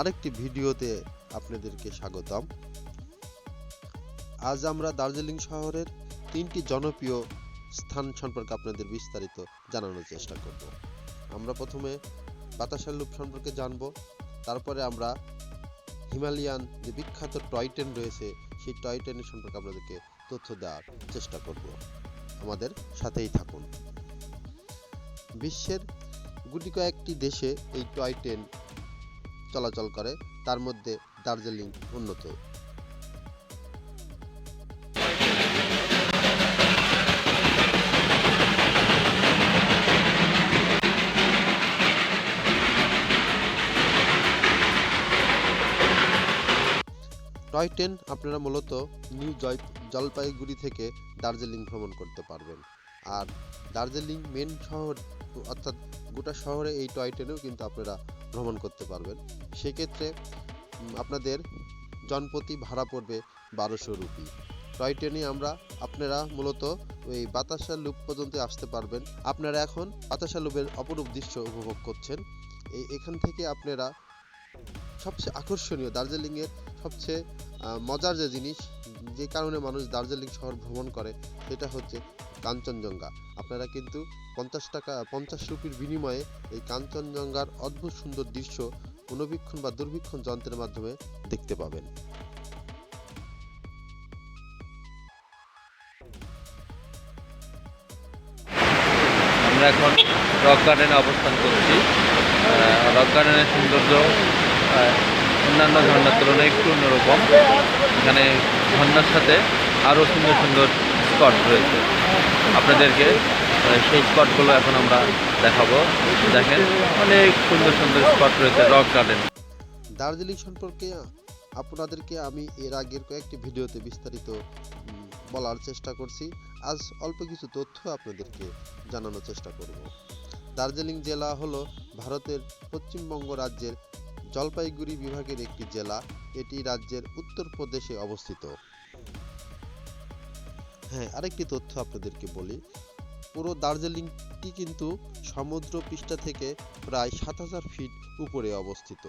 আরেকটি ভিডিওতে আপনাদেরকে স্বাগতম। আজ আমরা দার্জিলিং শহরের 3টি জনপ্রিয় স্থান সম্পর্কে আপনাদের বিস্তারিত জানানোর চেষ্টা করব। আমরা প্রথমে বাতাসা লুপ সম্পর্কে জানব, তারপরে আমরা হিমালয়ান যে বিখ্যাত টয় ট্রেন রয়েছে সেই টয় ট্রেনের সম্পর্কে আপনাদেরকে তথ্য দেওয়ার চেষ্টা করব। আমাদের সাথেই থাকুন। বিশ্বের গুটি কয়েকটি দেশে এই টয় ট্রেন চলাচল করে, তার মধ্যে দার্জিলিং অন্যতম। টয় ট্রেন আপনারা মূলত নিউ জলপাইগুড়ি থেকে দার্জিলিং ভ্রমণ করতে পারবেন। আর দার্জিলিং মেন শহর অর্থাৎ গোটা শহরে এই টয় ট্রেনেও কিন্তু আপনারা ভ্রমণ করতে পারবেন। সেক্ষেত্রে আপনাদের জনপ্রতি ভাড়া পড়বে 1200 রুপি। টয় ট্রেনে আপনারা মূলত ওই বাতাসা লুপ পর্যন্ত আসতে পারবেন। আপনারা এখন বাতাসা লুপের অপরূপ দৃশ্য উপভোগ করছেন। এখান থেকে আপনারা সবচেয়ে আকর্ষণীয় দার্জিলিংয়ের সবচেয়ে মজার যে জিনিস, যে কারণে মানুষ দার্জিলিং শহর ভ্রমণ করে, সেটা হচ্ছে কাঞ্চনজঙ্ঘা। আপনারা কিন্তু 50 রুপির বিনিময়ে এই কাঞ্চনজঙ্ঘার অদ্ভুত সুন্দর দৃশ্য অনুবীক্ষণ বা দূরবীক্ষণ যন্ত্রের মাধ্যমে দেখতে পাবেন। আমরা এখন রক গার্ডেনে অবস্থান করছি। রক গার্ডেনের সৌন্দর্য অন্যান্য ঝর্ণার তুলনায় একটু অন্যরকম। এখানে ঝর্ণার সাথে আরও সুন্দর সুন্দর স্পট রয়েছে। আপনাদেরকে সেই স্পটগুলো এখন আমরা দেখাবো। দেখেন, অনেক সুন্দর সুন্দর স্পট রয়েছে রক গার্ডেন। দার্জিলিং সম্পর্কে আপনাদেরকে আমি এর আগের কয়েকটি ভিডিওতে বিস্তারিত বলার চেষ্টা করছি। আজ অল্প কিছু তথ্য আপনাদেরকে জানানোর চেষ্টা করব। দার্জিলিং জেলা হলো ভারতের পশ্চিমবঙ্গ রাজ্যের জলপাইগুড়ি বিভাগের একটি জেলা। এটি রাজ্যের উত্তরপ্রদেশে অবস্থিত। হ্যাঁ, আরেকটি তথ্য আপনাদেরকে বলি, পুরো দার্জিলিংটি কিন্তু সমুদ্র পৃষ্ঠা থেকে প্রায় 7000 ফিট উপরে অবস্থিত।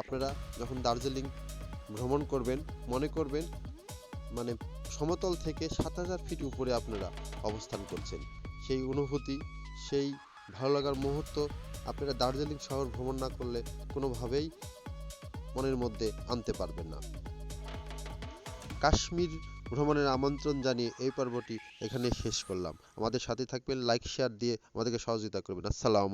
আপনারা যখন দার্জিলিং ভ্রমণ করবেন, মনে করবেন মানে সমতল থেকে 7000 ফিট উপরে আপনারা অবস্থান করছেন। সেই অনুভূতি, সেই ভালো লাগার মুহূর্ত আপনারা দার্জিলিং শহর ভ্রমণ না করলে কোনোভাবেই মনের মধ্যে আনতে পারবেন না। কাশ্মীর ভ্রমণের আমন্ত্রণ জানিয়ে এই পর্বটি এখানে শেষ করলাম। আমাদের সাথে থাকবেন, লাইক শেয়ার দিয়ে আমাদেরকে সহযোগিতা করবেন। আসসালাম।